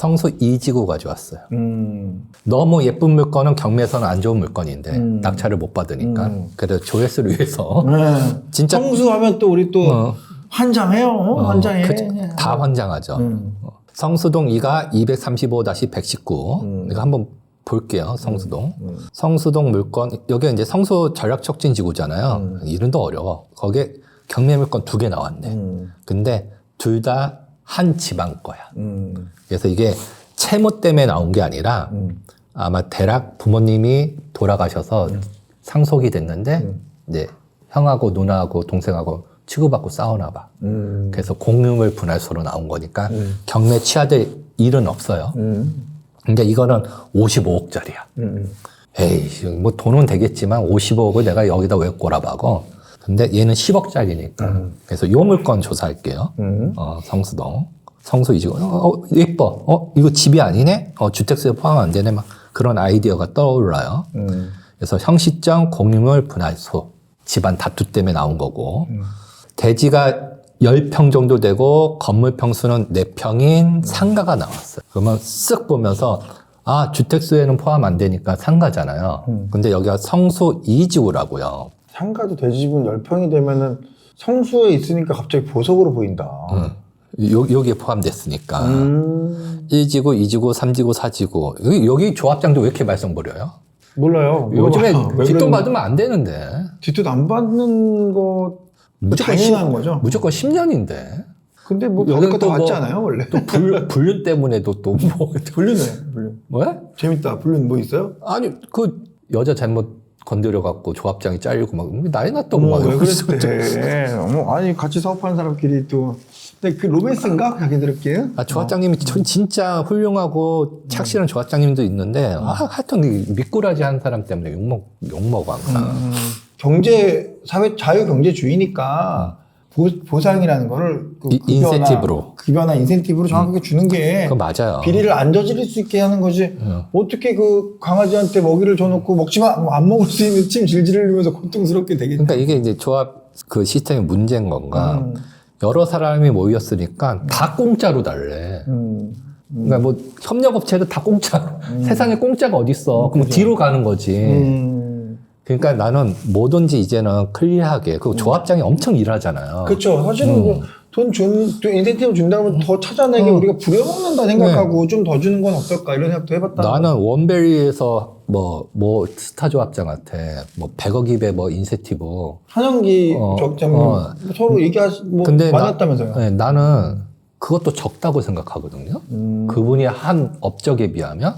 성수 2지구 가져왔어요. 너무 예쁜 물건은 경매에서는 안 좋은 물건인데 낙찰을 못 받으니까. 그래서 조회수를 위해서 진짜 성수하면 또 우리 또 환장해요. 환장해. 다 환장하죠. 성수동 2가 235-119. 내가 한번 볼게요. 성수동. 성수동 물건, 여기 이제 성수 전략촉진지구잖아요. 이름도 어려워. 거기에 경매 물건 2개 나왔네. 근데 둘 다 한 지방 거야. 그래서 이게 채무 때문에 나온 게 아니라 아마 대략 부모님이 돌아가셔서 상속이 됐는데 이제 형하고 누나하고 동생하고 치고받고 싸우나 봐. 그래서 공유물 분할소로 나온 거니까 경매 취하될 일은 없어요. 근데 이거는 55억짜리야. 에이, 뭐 돈은 되겠지만 55억을 내가 여기다 왜 꼬라박어? 근데 얘는 10억짜리니까. 그래서 요 물건 조사할게요. 성수동. 성수 이지구. 예뻐. 이거 집이 아니네? 주택수에 포함 안 되네? 막 그런 아이디어가 떠올라요. 그래서 형식적 공유물 분할소. 집안 다투 때문에 나온 거고. 대지가 10평 정도 되고 건물 평수는 4평인 상가가 나왔어요. 그러면 쓱 보면서 아, 주택수에는 포함 안 되니까 상가잖아요. 근데 여기가 성수 2지구라고요. 상가도 대지분 10평이 되면은 성수에 있으니까 갑자기 보석으로 보인다. 여기에 포함됐으니까. 1지구, 2지구, 3지구, 4지구. 여기 조합장도 왜 이렇게 말썽부려요? 몰라요. 요즘에 뒷돈 받으면 안 되는데. 뒷돈 안 받는 거 당연한 거죠. 무조건 10년인데. 근데 뭐 받을 거 다 받지 않아요, 원래? 또 불륜 때문에도 또 뭐. 불륜해, 불륜. 왜? 재밌다. 불륜 뭐 있어요? 아니, 그 여자 잘못 건드려갖고 조합장이 잘리고 막 난리 났다고 막. 왜 그랬대? 아니, 같이 사업하는 사람끼리 또. 근데 그 로맨스인가? 자기들끼리? 조합장님이 진짜 훌륭하고 착실한 조합장님도 있는데, 하여튼 미꾸라지 한 사람 때문에 욕먹어, 항상. 경제, 사회, 자유경제주의니까 보상이라는 거를 인센티브로. 급여나 인센티브로 정확하게 주는 게 그거 맞아요. 비리를 안 저지를 수 있게 하는 거지. 어떻게 그 강아지한테 먹이를 줘놓고 먹지 마, 안 먹을 수 있는 침 질질 흘리면서 고통스럽게 되겠냐. 그러니까 이게 이제 조합 그 시스템의 문제인 건가. 여러 사람이 모였으니까 다 공짜로 달래. 그러니까 뭐 협력업체도 다 공짜로. 세상에 공짜가 어딨어. 그럼 뒤로 가는 거지. 그러니까 나는 뭐든지 이제는 클리어하게. 그리고 조합장이 엄청 일하잖아요. 그렇죠. 사실은 뭐 인센티브 준다고 하면 더 찾아내게 우리가 부려먹는다 생각하고 좀 더 주는 건 어떨까 이런 생각도 해봤다. 나는 원베리에서 뭐 스타 조합장한테 뭐 100억 뭐 인센티브. 한영기 적장님 서로 근데 많았다면서요. 네, 나는 그것도 적다고 생각하거든요. 그분이 한 업적에 비하면.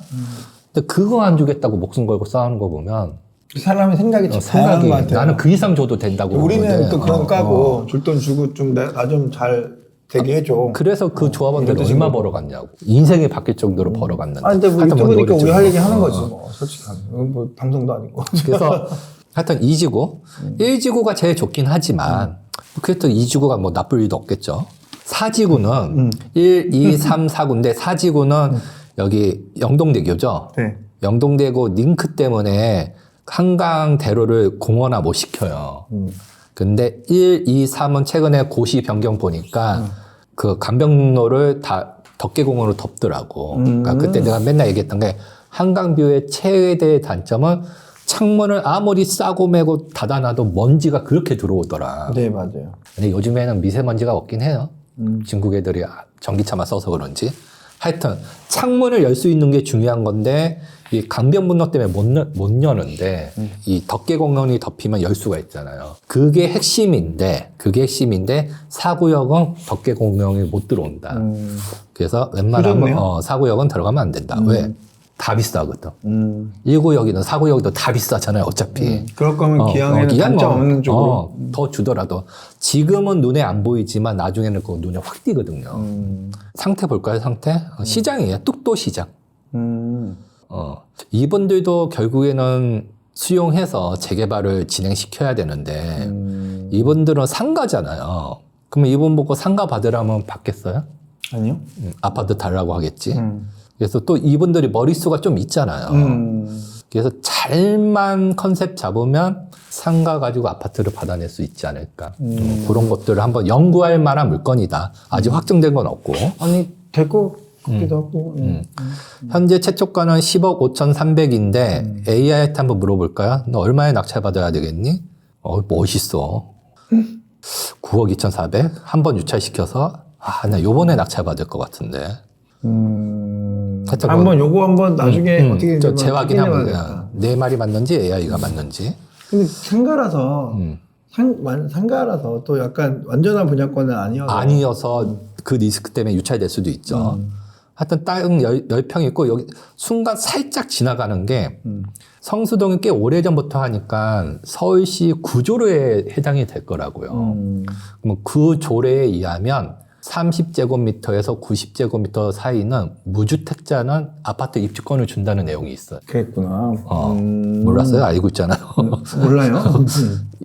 근데 그거 안 주겠다고 목숨 걸고 싸우는 거 보면 사람의 생각이 다양한 것 같아요. 나는 그 이상 줘도 된다고. 우리는 또 그런 까고 줄 돈 주고 좀 나 좀 잘 되게 해줘. 그래서 그 조합원들이 얼마 벌어갔냐고. 인생이 바뀔 정도로 벌어갔는데. 근데 뭐 유튜브니까 우리 할 얘기 하는 거지 뭐. 솔직히 뭐 방송도 아니고. 그래서 하여튼 2지구 1지구가 제일 좋긴 하지만 그래도 2지구가 뭐 나쁠 일도 없겠죠. 4지구는 1, 2, 3, 4구인데 4지구는 여기 영동대교죠. 네. 영동대교 링크 때문에 한강대로를 공원화 못 시켜요. 근데 1, 2, 3은 최근에 고시 변경 보니까 그 간병로를 다 덕계공원으로 덮더라고. 그러니까 그때 내가 맨날 얘기했던 게 한강뷰의 최대 단점은 창문을 아무리 싸고 매고 닫아놔도 먼지가 그렇게 들어오더라. 네, 맞아요. 근데 요즘에는 미세먼지가 없긴 해요. 중국 애들이 전기차만 써서 그런지. 하여튼 창문을 열 수 있는 게 중요한 건데 이 강변분로 때문에 못 여는데 이 덕계공원이 덮이면 열 수가 있잖아요. 그게 핵심인데 4구역은 덕계공원이 못 들어온다. 그래서 웬만하면 4구역은 들어가면 안 된다. 왜? 다 비싸거든. 1구역이든 4구역도 다 비싸잖아요, 어차피. 그럴 거면 기왕에는 단점 없는 쪽으로. 더 주더라도. 지금은 눈에 안 보이지만 나중에는 그거 눈에 확 띄거든요. 상태 볼까요, 상태? 시장이에요, 뚝도 시장. 이분들도 결국에는 수용해서 재개발을 진행시켜야 되는데, 이분들은 상가잖아요. 그러면 이분 보고 상가 받으라면 받겠어요? 아니요. 아파트 달라고 하겠지. 그래서 또 이분들이 머릿수가 좀 있잖아요. 그래서 잘만 컨셉 잡으면 상가 가지고 아파트를 받아낼 수 있지 않을까. 그런 것들을 한번 연구할 만한 물건이다. 아직 확정된 건 없고. 아니, 될 것 같기도 하고. 현재 채권가는 10억 5,300인데 AI한테 한번 물어볼까요? 너 얼마에 낙찰받아야 되겠니? 멋있어. 9억 2,400? 한 번 유찰시켜서 나 요번에 낙찰받을 것 같은데. 한번 요거 한번 나중에 어떻게 재확인하면 돼요. 내 말이 맞는지 AI가 맞는지. 근데 상가라서 상가라서 또 약간 완전한 분양권은 아니어서 그 리스크 때문에 유찰될 수도 있죠. 하여튼 땅 10평 있고 여기 순간 살짝 지나가는 게 성수동이 꽤 오래전부터 하니까 서울시 구조로에 해당이 될 거라고요. 그럼 그 조례에 의하면 30제곱미터에서 90제곱미터 사이는 무주택자는 아파트 입주권을 준다는 내용이 있어요. 그랬구나. 몰랐어요? 알고 있잖아요. 몰라요?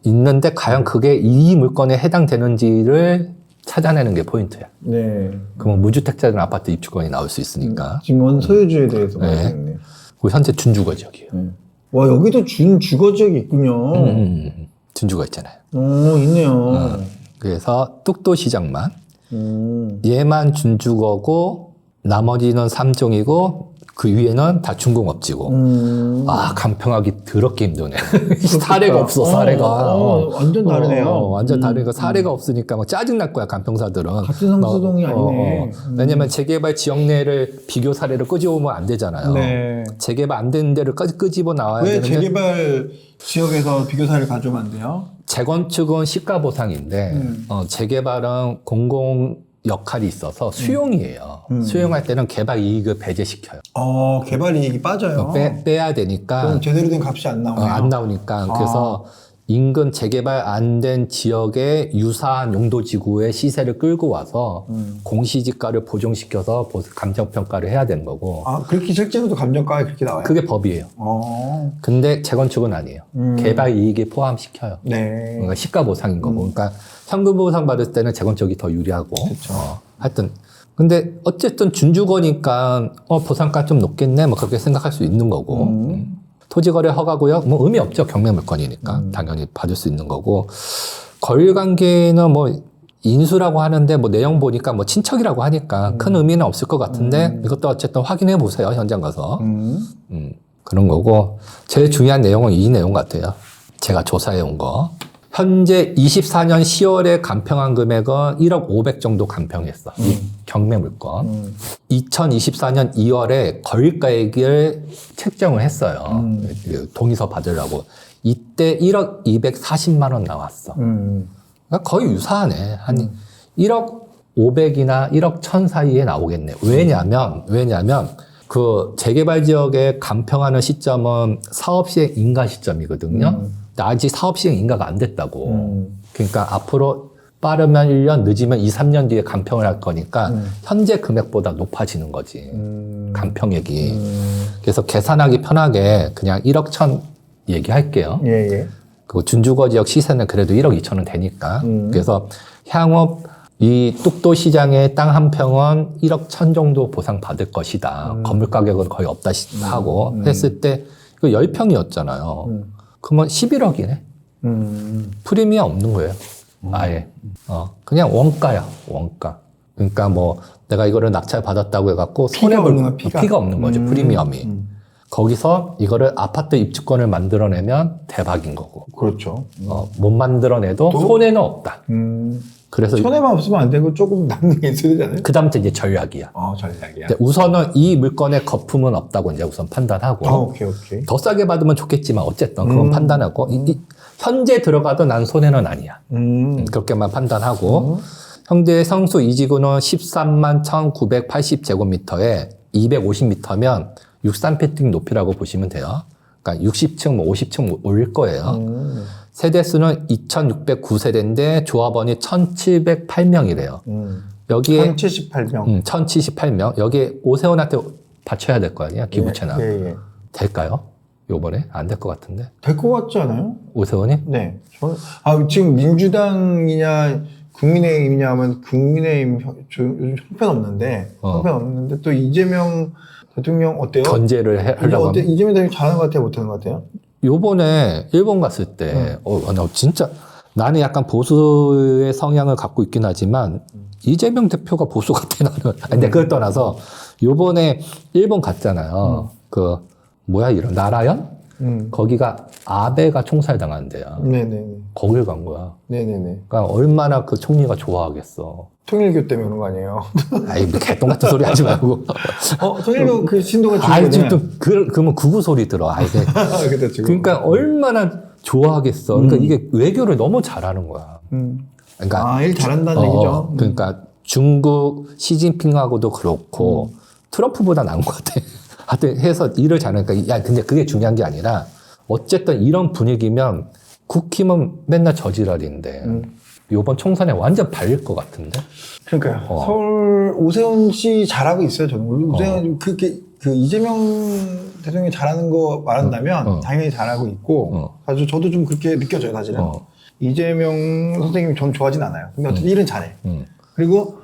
있는데 과연 그게 이 물건에 해당되는지를 찾아내는 게 포인트야. 네. 그러면 무주택자는 아파트 입주권이 나올 수 있으니까. 지금 소유주에 대해서 말했네. 그리고 현재 준주거 지역이에요. 와, 여기도 준주거 지역이 있군요. 준주거 있잖아요. 있네요. 그래서 뚝도시장만 얘만 준주거고 나머지는 3종이고 그 위에는 다 준공업지고. 간평하기 더럽게 힘드네. 사례가 없어, 사례가. 완전 다르네요. 완전 다르니까 사례가 없으니까 막 짜증날 거야, 간평사들은. 같은 성수동이 아니네. 왜냐면 재개발 지역 내를 비교 사례를 끄집어오면 안 되잖아요. 네. 재개발 안 되는 데를 끄집어 나와야 왜 되는데. 재개발 지역에서 비교 사례를 가져오면 안 돼요? 재건축은 시가 보상인데 재개발은 공공 역할이 있어서 수용이에요. 수용할 때는 개발 이익을 배제시켜요. 개발 이익이 빠져요. 빼야 되니까. 그럼 제대로 된 값이 안 나오네요. 안 나오니까. 그래서 인근 재개발 안 된 지역의 유사한 용도지구의 시세를 끌고 와서 공시지가를 보정시켜서 감정평가를 해야 되는 거고. 그렇게 실제로도 감정가에 그렇게 나와요? 그게 법이에요. 근데 재건축은 아니에요. 개발 이익에 포함시켜요. 네. 그러니까 시가 보상인 거고. 그러니까 현금 보상 받을 때는 재건축이 더 유리하고. 하여튼. 근데 어쨌든 준주거니까 보상가 좀 높겠네. 뭐 그렇게 생각할 수 있는 거고. 토지거래 허가고요. 뭐 의미 없죠. 경매물건이니까. 당연히 받을 수 있는 거고. 거리관계는 뭐 인수라고 하는데 뭐 내용 보니까 뭐 친척이라고 하니까 큰 의미는 없을 것 같은데 이것도 어쨌든 확인해 보세요. 현장 가서. 그런 거고. 제일 중요한 내용은 이 내용 같아요. 제가 조사해 온 거. 현재 24년 10월에 간평한 금액은 1억 500 정도 간평했어. 이 경매물건. 2024년 2월에 거래가액을 책정을 했어요. 동의서 받으려고. 이때 1억 240만 원 나왔어. 그러니까 거의 유사하네. 한 1억 500이나 1억 1000 사이에 나오겠네. 왜냐면 그 재개발 지역에 간평하는 시점은 사업 시행 인가 시점이거든요. 아직 사업 시행 인가가 안 됐다고. 그러니까 앞으로 빠르면 1년, 늦으면 2, 3년 뒤에 간평을 할 거니까 현재 금액보다 높아지는 거지. 간평액이. 그래서 계산하기 편하게 그냥 1억 1000 얘기할게요. 예. 그리고 준주거 지역 시세는 그래도 1억 2천은 되니까. 그래서 향후 이 뚝도 시장의 땅 한 평은 1억 1000 정도 보상 받을 것이다. 건물 가격은 거의 없다 하고 했을 때 이거 10평이었잖아요. 그러면 11억이네. 프리미엄 없는 거예요. 아예. 그냥 원가야, 원가. 그러니까 뭐 내가 이거를 낙찰 받았다고 해갖고 피가 없는 거죠. 프리미엄이. 거기서 이거를 아파트 입주권을 만들어내면 대박인 거고. 그렇죠. 못 만들어내도 손해는 없다. 그래서 손해만 없으면 안 되고 조금 남는 게 있어야 되잖아요. 그 다음부터 이제 전략이야. 전략이야. 우선은 이 물건의 거품은 없다고 이제 우선 판단하고. 오케이. 더 싸게 받으면 좋겠지만 어쨌든 그건 판단하고. 현재 들어가도 난 손해는 아니야. 그렇게만 판단하고. 현재 성수 이지구는 13만 1980제곱미터에 250m면 63빌딩 높이라고 보시면 돼요. 그러니까 60층, 뭐 50층 올릴 거예요. 세대수는 2609세대인데 조합원이 1708명이래요. 여기에 1078명. 1078명. 여기에 오세훈한테 받쳐야 될 거 아니야? 기부채나. 예. 될까요? 요번에? 안 될 것 같은데. 될 것 같지 않아요? 오세훈이? 네. 지금 민주당이냐 국민의힘이냐 하면 국민의힘 요즘 형편없는데 형편없는데 또 이재명 대통령 어때요? 견제를 하려고 하면. 이재명 대통령 잘하는 것 같아요? 못하는 것 같아요? 요번에 일본 갔을 때 나 진짜 나는 약간 보수의 성향을 갖고 있긴 하지만 이재명 대표가 보수 같아 나는. 근데 그걸 떠나서 요번에 일본 갔잖아요. 그 뭐야 이런 나라현? 거기가 아베가 총살 당한대요. 네네네. 거길 간 거야. 네네네. 그러니까 얼마나 그 총리가 좋아하겠어. 통일교 때문에 그런 거 아니에요? 아이 뭐 개똥 같은 소리 하지 말고. 통일교 그 신도가 아이 중요해. 또 그러면 구구 소리 들어. 아 이게. 그렇죠. 그러니까 얼마나 좋아하겠어. 그러니까 이게 외교를 너무 잘하는 거야. 그러니까 일 잘한다는 얘기죠. 그러니까 중국 시진핑하고도 그렇고 트럼프보다 나은 것 같아. 하여튼 해서 일을 잘하니까 야 근데 그게 중요한 게 아니라 어쨌든 이런 분위기면 국힘은 맨날 저지랄인데 이번 총선에 완전 발릴 것 같은데. 그러니까요. 서울 오세훈 씨 잘하고 있어요. 저는 오세훈 그 이재명 대통령이 잘하는 거 말한다면 당연히 잘하고 있고 아주 저도 좀 그렇게 느껴져요. 사실은 이재명 선생님이 전 좋아하진 않아요. 근데 어쨌든 일은 잘해. 그리고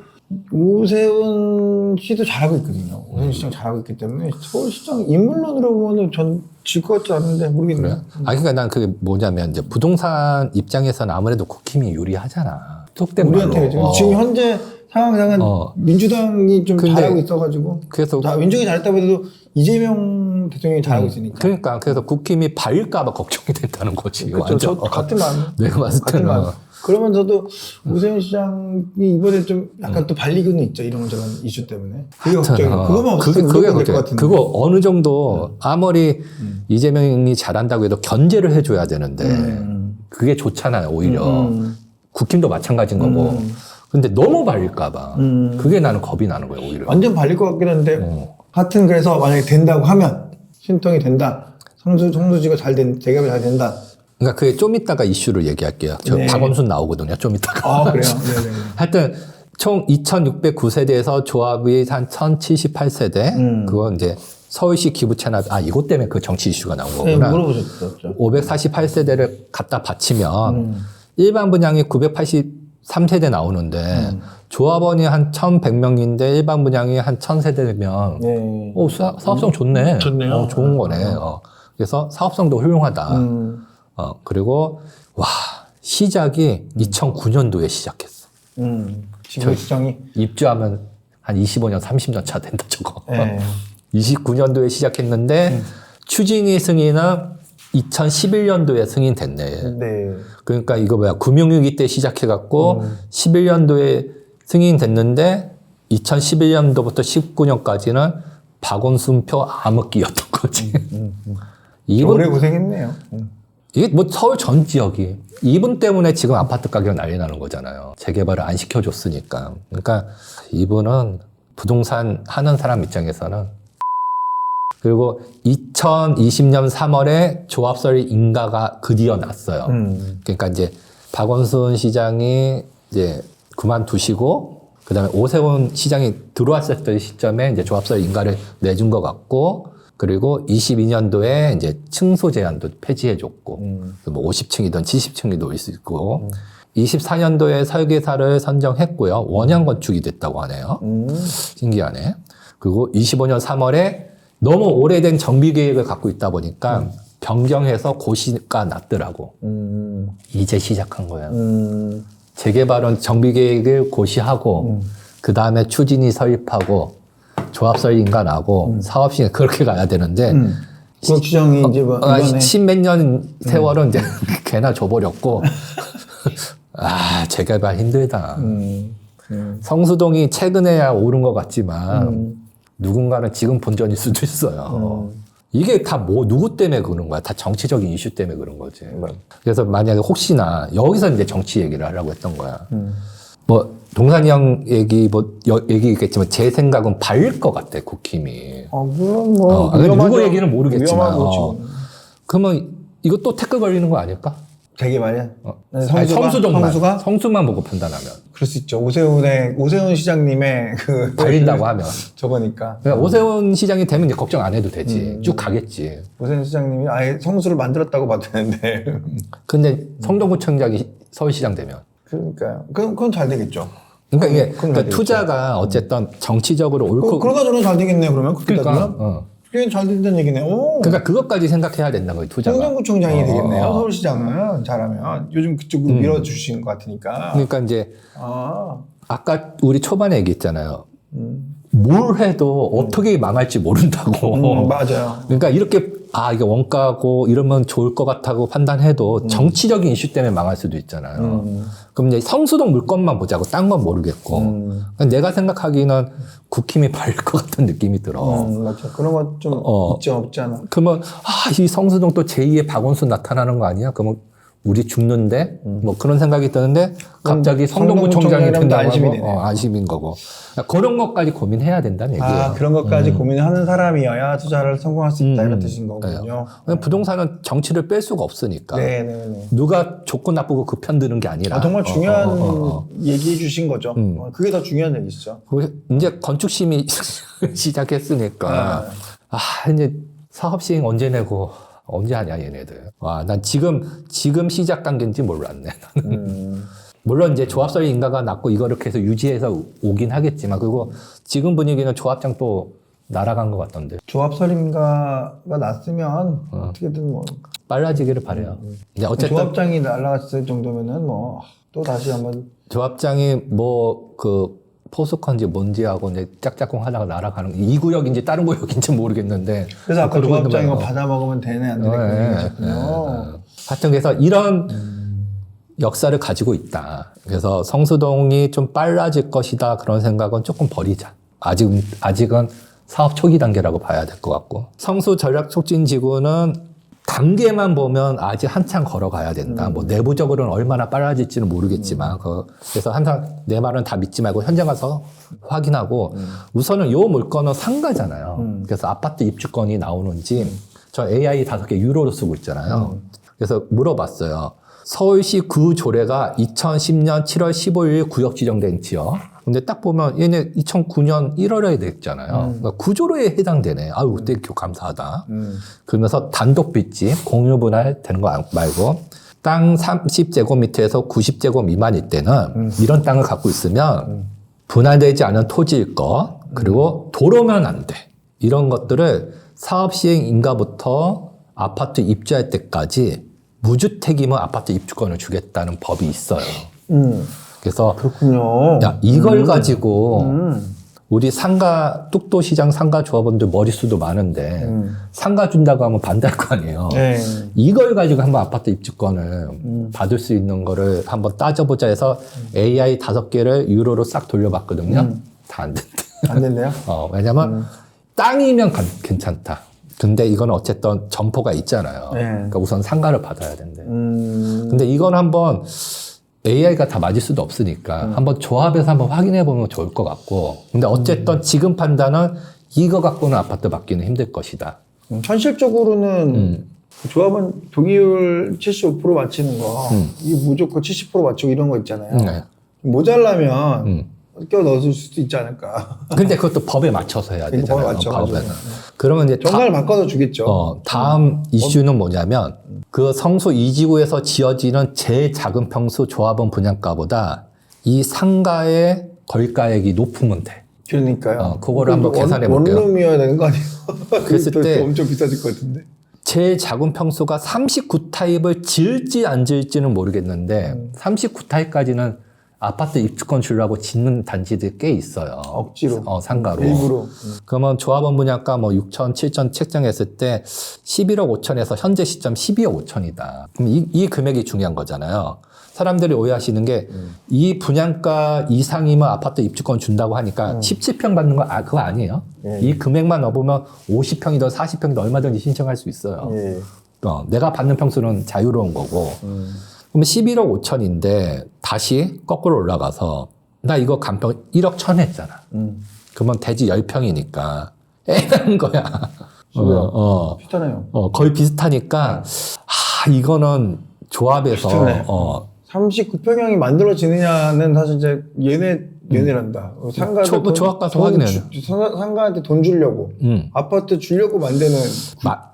오세훈 씨도 잘하고 있거든요. 오세훈 시장 잘하고 있기 때문에 서울시장 인물론으로 보면 전 질 것 같지 않은데 모르겠네요. 그래? 그러니까 난 그게 뭐냐면 이제 부동산 입장에서는 아무래도 국힘이 유리하잖아. 속된 말로. 우리한테 지금 현재 상황상은 민주당이 좀 잘하고 있어가지고 그래서 민주당이 잘했다고 해도 이재명 대통령이 잘하고 있으니까. 그러니까 그래서 국힘이 발릴까봐 걱정이 됐다는 거지. 그렇죠. 완전. 저 같은 마음. 내가 봤을 때는. 그러면서도 오세훈 시장이 이번에 좀 약간 또 발리고는 있죠. 이런저런 이슈 때문에. 그게 걱정이에요. 그거만 없으면 그게 될것 같은데. 그거 어느 정도 아무리 이재명이 잘한다고 해도 견제를 해줘야 되는데 그게 좋잖아요. 오히려. 국힘도 마찬가지인 거고. 근데 너무 발릴까봐. 그게 나는 겁이 나는 거예요. 오히려. 완전 발릴 것 같긴 한데 하여튼 그래서 만약에 된다고 하면 신통이 된다. 성수지가 재개발 잘 된다. 그러니까 그게 좀 이따가 이슈를 얘기할게요. 저 네. 박원순 나오거든요. 좀 이따가. 그래요? 네네. 하여튼 총 2,609세대에서 조합이 한 1,078세대. 그거 이제 서울시 기부 채납, 이것 때문에 그 정치 이슈가 나온 거구나. 네, 물어보셨죠. 548세대를 갖다 바치면 일반 분양이 983세대 나오는데 조합원이 한 1,100명인데 일반 분양이 한 1,000세대면 네. 사업성 좋네. 좋네요. 좋은 거네. 그래서 사업성도 훌륭하다. 그리고 시작이 2009년도에 시작했어. 지금 시장이 입주하면 한 25년, 30년 차 된다 저거. 네. 29년도에 시작했는데 추진위 승인은 2011년도에 승인됐네. 네. 그러니까 이거 뭐야 금융위기 때 시작해갖고 11년도에 승인됐는데 2011년도부터 19년까지는 박원순표 암흑기였던 거지. 오래 고생했네요. 이게 뭐 서울 전 지역이 이분 때문에 지금 아파트 가격 난리 나는 거잖아요. 재개발을 안 시켜줬으니까. 그러니까 이분은 부동산 하는 사람 입장에서는 그리고 2020년 3월에 조합설 인가가 드디어 났어요. 그러니까 이제 박원순 시장이 이제 그만두시고 그다음에 오세훈 시장이 들어왔을 때 시점에 이제 조합설 인가를 내준 것 같고 그리고 22년도에 이제 층소 제한도 폐지해줬고 뭐 50층이든 70층이 놓일 수 있고 24년도에 설계사를 선정했고요. 원형 건축이 됐다고 하네요. 신기하네. 그리고 25년 3월에 너무 오래된 정비 계획을 갖고 있다 보니까 변경해서 고시가 났더라고. 이제 시작한 거야. 재개발은 정비 계획을 고시하고 그 다음에 추진이 서입하고 조합설 인가나고 사업시 그렇게 가야 되는데 구역시장이 이제 뭐 이번에 십몇 년 세월은 이제 개나 줘버렸고 재개발 힘들다. 성수동이 최근에야 오른 것 같지만 누군가는 지금 본전일 수도 있어요. 이게 다 누구 때문에 그런 거야? 다 정치적인 이슈 때문에 그런 거지. 그래서 만약에 혹시나 여기서 이제 정치 얘기를 하려고 했던 거야. 뭐 동산이 형 얘기겠지만 제 생각은 발릴 것 같아 국힘이. 물론 뭐 누구 얘기는 모르겠지만. 위험하고 지금. 그러면 이거 또 태클 걸리는 거 아닐까? 재개발이야? 성수만 보고 판단하면. 그럴 수 있죠. 오세훈 시장님의 그 발린다고 하면. 저거니까. 그러니까 오세훈 시장이 되면 이제 걱정 안 해도 되지. 쭉 가겠지. 오세훈 시장님이 아예 성수를 만들었다고 봐도 되는데. 근데 성동구청장이 서울시장 되면. 그러니까요. 그건 잘 되겠죠. 그러니까 이게 투자가 어쨌든 정치적으로 옳고. 그러가 저는 잘 되겠네요. 그러면 그렇게 따지면. 그게 잘 된다는 얘기네. 그러니까 그것까지 생각해야 된다는 거예요. 투자가. 성동구청장이 되겠네요. 서울시장은 잘하면 요즘 그쪽으로 밀어주신 것 같으니까. 그러니까 이제 아까 우리 초반에 얘기했잖아요. 뭘 해도 어떻게 망할지 모른다고. 맞아요. 그러니까 이렇게 이게 원가고 이러면 좋을 것 같다고 판단해도 정치적인 이슈 때문에 망할 수도 있잖아요. 그럼 이제 성수동 물건만 보자고 딴 건 모르겠고. 그러니까 내가 생각하기는 국힘이 발릴 것 같은 느낌이 들어. 맞죠. 그런 것 좀 있죠, 없지 않아. 그러면 이 성수동 또 제2의 박원순 나타나는 거 아니야? 그러면 우리 죽는데? 뭐 그런 생각이 드는데 갑자기 성동구청장이 된다고 하고 안심인 거고. 그러니까 그런 것까지 고민해야 된다는 얘기예요. 그런 것까지 고민하는 사람이어야 투자를 성공할 수 있다 이런 뜻인 거군요. 부동산은 정치를 뺄 수가 없으니까. 네네네. 누가 좋고 나쁘고 그 편 드는 게 아니라. 정말 중요한 얘기해 주신 거죠. 그게 더 중요한 얘기죠. 이제 건축심이 시작했으니까. 이제 사업 시행 언제 내고 언제 하냐 얘네들. 난 지금 시작 단계인지 몰랐네. 물론 이제 조합설립 인가가 낮고 이거를 계속 유지해서 오긴 하겠지만, 그리고 지금 분위기는 조합장 또 날아간 것 같던데. 조합설립인가가 났으면 어떻게든 뭐 빨라지기를 바래요. 이제 어쨌든 조합장이 날아갔을 정도면은 뭐 또 다시 한번 조합장이 뭐 포스컨지 뭔지 하고 이제 짝짝꿍 하다가 날아가는 이 구역인지 다른 구역인지 모르겠는데. 그래서 아까 조합장이 거 받아 먹으면 되네 안 되네 그런 얘기셨군요. 하여튼 그래서 이런 역사를 가지고 있다. 그래서 성수동이 좀 빨라질 것이다 그런 생각은 조금 버리자. 아직은 사업 초기 단계라고 봐야 될 것 같고. 성수 전략 촉진 지구는 단계만 보면 아직 한참 걸어가야 된다. 뭐 내부적으로는 얼마나 빨라질지는 모르겠지만 그래서 항상 내 말은 다 믿지 말고 현장 가서 확인하고 우선은 요 물건은 상가잖아요. 그래서 아파트 입주권이 나오는지 저 AI 5개 유로로 쓰고 있잖아요. 그래서 물어봤어요. 서울시 구조례가 2010년 7월 15일 구역 지정된 지역. 근데 딱 보면 얘네 2009년 1월에 됐잖아요. 그러니까 구조례에 해당되네. 그때 감사하다. 그러면서 단독 빚집, 공유 분할 되는 거 말고 땅 30제곱미터에서 90제곱 미만일 때는 이런 땅을 갖고 있으면 분할되지 않은 토지일 것, 그리고 도로면 안 돼. 이런 것들을 사업 시행 인가부터 아파트 입주할 때까지 무주택이면 아파트 입주권을 주겠다는 법이 있어요. 그래서 그렇군요. 이걸 가지고 우리 뚝도시장 상가 조합원들 머릿수도 많은데 상가 준다고 하면 반대할 거 아니에요. 네. 이걸 가지고 한번 아파트 입주권을 받을 수 있는 거를 한번 따져보자 해서 AI 5개를 유로로 싹 돌려봤거든요. 다 안 된대. 안 된대요? 왜냐면 땅이면 괜찮다. 근데 이건 어쨌든 점포가 있잖아요. 네. 그러니까 우선 상가를 받아야 된대. 근데 이건 한번 AI가 다 맞을 수도 없으니까 한번 조합해서 한번 확인해 보면 좋을 것 같고. 근데 어쨌든 지금 판단은 이거 갖고는 아파트 받기는 힘들 것이다. 현실적으로는 조합은 동의율 75% 맞추는 거, 이 무조건 70% 맞추고 이런 거 있잖아요. 네. 모자라면 껴 넣을 수도 있지 않을까. 근데 그것도 법에 맞춰서 해야 되잖아요. 법에 맞춰 가지고. 그러면 이제 정말 바꿔서 주겠죠. 다음 이슈는 뭐냐면 그 성수 2지구에서 지어지는 제일 작은 평수 조합원 분양가보다 이 상가의 거래가액이 높으면 돼. 그러니까요. 그거를 한번 계산해 볼게요. 원룸이어야 되는 거 아니에요? 그랬을 때 엄청 비싸질 것 같은데. 제일 작은 평수가 39타입을 지을지 안 지을지는 모르겠는데 39타입까지는 아파트 입주권 주려고 짓는 단지들이 꽤 있어요. 억지로. 상가로. 일부러. 그러면 조합원 분양가 6천, 7천 책정했을 때 11억 5천에서 현재 시점 12억 5천이다. 그럼 이 금액이 중요한 거잖아요. 사람들이 오해하시는 게 이 분양가 이상이면 아파트 입주권 준다고 하니까 17평 받는 거 그거 아니에요. 이 금액만 넣어보면 50평이든 40평이든 얼마든지 신청할 수 있어요. 내가 받는 평수는 자유로운 거고. 그럼 11억 5천인데 다시 거꾸로 올라가서 나 이거 간평 1억 1천 했잖아. 그러면 대지 10평이니까 애는 거야. 비슷하네요. 거의 비슷하니까 이거는 조합에서 비슷하네. 39평형이 만들어지느냐는 사실 이제 얘네란다. 상가한테 조합 가서 확인해요. 상가한테 돈 주려고 아파트 주려고 만드는.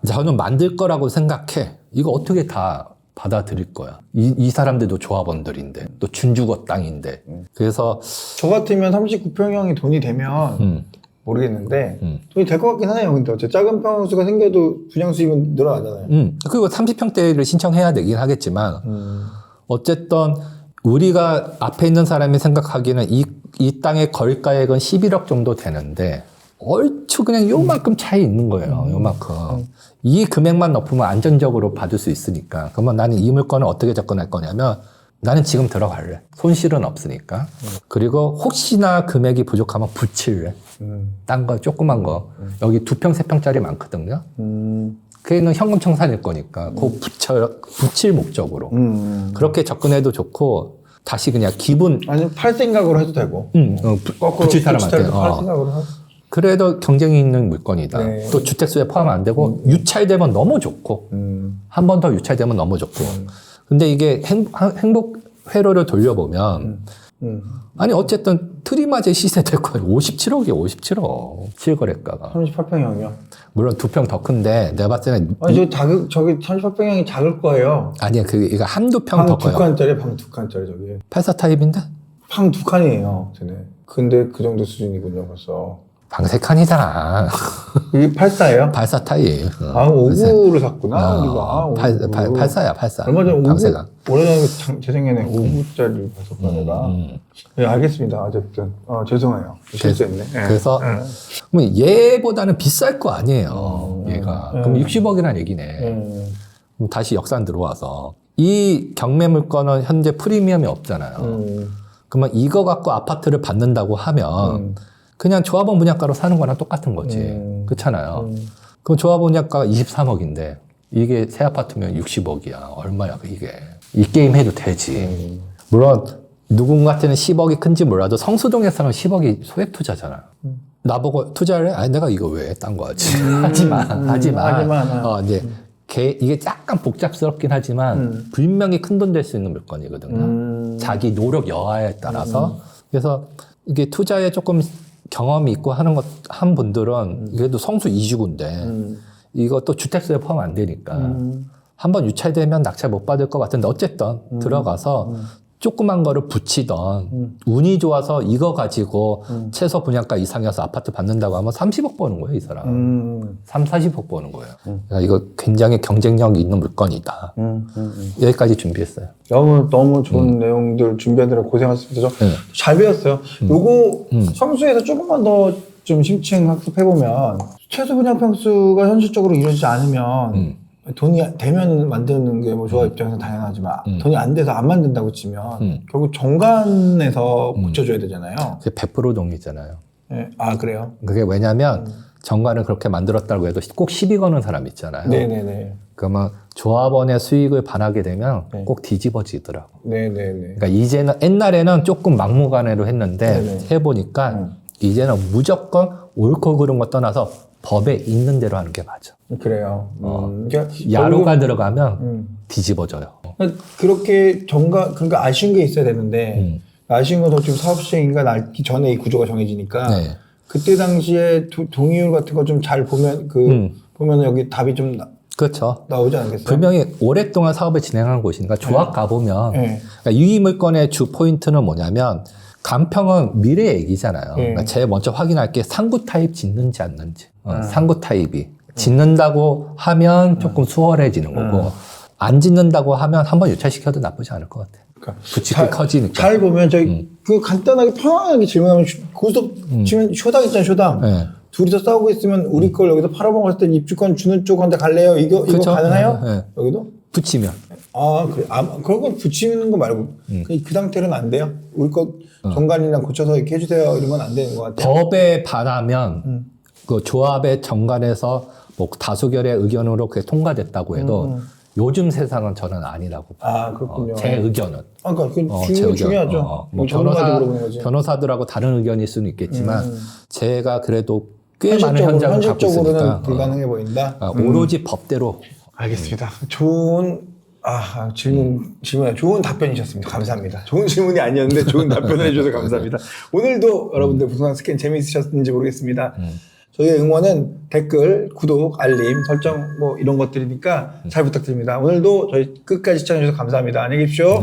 저는 만들 거라고 생각해. 이거 어떻게 다 받아들일 거야. 이 사람들도 조합원들인데 또 준주거 땅인데. 그래서 저 같으면 39평형이 돈이 되면 모르겠는데 돈이 될 것 같긴 하네요. 근데 어째 작은 평수가 생겨도 분양 수익은 늘어나잖아요. 그리고 30평대를 신청해야 되긴 하겠지만 어쨌든 우리가 앞에 있는 사람이 생각하기에는 이 땅의 거래가액은 11억 정도 되는데 얼추 그냥 요만큼 차이 있는 거예요. 요만큼. 이 금액만 높으면 안전적으로 받을 수 있으니까. 그러면 나는 이 물건을 어떻게 접근할 거냐면 나는 지금 들어갈래. 손실은 없으니까. 그리고 혹시나 금액이 부족하면 붙일래. 딴 거, 조그만 거. 여기 2평, 3평짜리 많거든요. 그게는 현금 청산일 거니까. 그거 붙일 목적으로. 그렇게 접근해도 좋고, 다시 그냥 기분. 아니, 팔 생각으로 해도 되고. 거꾸로 붙일 사람한테. 팔 생각으로 하고. 그래도 경쟁이 있는 물건이다. 네. 또 주택수에 포함 안 되고, 유찰되면 너무 좋고, 한 번 더 유찰되면 너무 좋고. 근데 이게 행복 회로를 돌려보면, 아니, 어쨌든 트리마제 시세될 거예요. 57억이에요, 57억. 실거래가가. 38평형이요. 물론 2평 더 큰데, 내가 봤을 때는. 아니, 저기 38평형이 작을 거예요. 아니야, 이거 한두 평 더 방 커요. 2칸짜리, 방 2칸짜리 저기. 84 타입인데? 방 2칸이에요, 쟤네. 근데 그 정도 수준이군요, 벌써. 방 3칸이잖아. 이게 84예요? 84 타입. 아, 59를 샀구나, 우리가. 84야, 84. 얼마 전에 59, 방세가. 오래전에 재작년에 59짜리를 봤었다, 내가. 네, 알겠습니다. 어쨌든. 죄송해요. 실수했네. 네. 그래서, 그럼 얘보다는 비쌀 거 아니에요, 얘가. 그럼 60억이라는 얘기네. 그럼 다시 역산 들어와서. 이 경매 물건은 현재 프리미엄이 없잖아요. 그러면 이거 갖고 아파트를 받는다고 하면, 그냥 조합원 분양가로 사는 거랑 똑같은 거지. 그렇잖아요. 그럼 조합원 분양가가 23억인데, 이게 새 아파트면 60억이야. 얼마야, 이게. 이 게임 해도 되지. 물론, 누군가한테는 10억이 큰지 몰라도 성수동에서는 10억이 소액 투자잖아. 나보고 투자를 해? 아니, 내가 이거 왜 딴 거 하지? 하지만. 이제, 이게 약간 복잡스럽긴 하지만, 분명히 큰 돈 될 수 있는 물건이거든요. 자기 노력 여하에 따라서. 그래서, 이게 투자에 조금 경험이 있고 한 분들은, 그래도 성수 2주구인데, 이것도 주택수에 포함 안 되니까, 한번 유찰되면 낙찰 못 받을 것 같은데, 어쨌든 들어가서, 조그만 거를 붙이던 운이 좋아서 이거 가지고 최소 분양가 이상이어서 아파트 받는다고 하면 30억 버는 거예요, 이 사람. 40억 버는 거예요. 그러니까 이거 굉장히 경쟁력 있는 물건이다. 여기까지 준비했어요. 너무 좋은 내용들 준비하느라 고생하셨습니다. 잘 배웠어요. 요거 성수에서 조금만 더 좀 심층 학습해보면 최소 분양 평수가 현실적으로 이루어지지 않으면 돈이 되면 만드는 게 뭐 조합 입장에서 당연하지만 돈이 안 돼서 안 만든다고 치면 결국 정관에서 고쳐줘야 되잖아요. 그게 100% 동의잖아요. 네. 아, 그래요? 그게 왜냐면 정관을 그렇게 만들었다고 해도 꼭 시비 거는 사람 있잖아요. 네네네. 그러면 조합원의 수익을 반하게 되면 꼭 뒤집어지더라고. 네네네. 그러니까 이제는 옛날에는 조금 막무가내로 했는데 해보니까 이제는 무조건 옳고 그른 거 떠나서 법에 있는 대로 하는 게 맞아. 그래요. 그러니까 야로가 들어가면 뒤집어져요. 그렇게 그러니까 아쉬운 게 있어야 되는데 아쉬운 건 지금 사업 시행인가 날기 전에 이 구조가 정해지니까 그때 당시에 동의율 같은 거 좀 잘 보면 보면 여기 답이 좀 그렇죠. 나오지 않겠어요? 분명히 오랫동안 사업을 진행한 곳이니까 조합 가보면 그러니까 이 물건의 주 포인트는 뭐냐면 간평은 미래 얘기잖아요. 그러니까 제일 먼저 확인할 게 상구 타입 짓는지 안 짓는지. 상구 타입이 짓는다고 하면 조금 수월해지는 거고 안 짓는다고 하면 한번 유찰시켜도 나쁘지 않을 것 같아요. 그러니까 부치가 커지니까. 잘 보면 저희 그 간단하게 편하게 질문하면 고스톱 치면 쇼당 있잖아요, 쇼당. 둘이서 싸우고 있으면 우리 걸 여기서 팔아먹었을 때 입주권 주는 쪽한테 갈래요? 이거 가능해요? 여기도? 붙이면. 아, 그래. 그런 거 붙이는 거 말고 그 상태로는 안 돼요? 우리 거 정관이랑 고쳐서 이렇게 해주세요. 이런 건 안 되는 것 같아요. 법에 반하면 그 조합의 정관에서 뭐 다수결의 의견으로 그게 통과됐다고 해도 요즘 세상은 저는 아니라고 봐요. 아, 그렇군요. 제 의견은. 그러니까 중요하죠. 뭐 변호사들하고 다른 의견일 수는 있겠지만 제가 그래도 꽤 많은 현장을 갖고 있으니까 현실적으로는 불가능해 보인다. 오로지 법대로. 알겠습니다. 좋은 좋은 답변이셨습니다. 감사합니다. 좋은 질문이 아니었는데 좋은 답변을 해주셔서 감사합니다. 오늘도 여러분들 부동산 스캔 재미있으셨는지 모르겠습니다. 저희의 응원은 댓글, 구독, 알림, 설정 뭐 이런 것들이니까 잘 부탁드립니다. 오늘도 저희 끝까지 시청해주셔서 감사합니다. 안녕히 계십시오.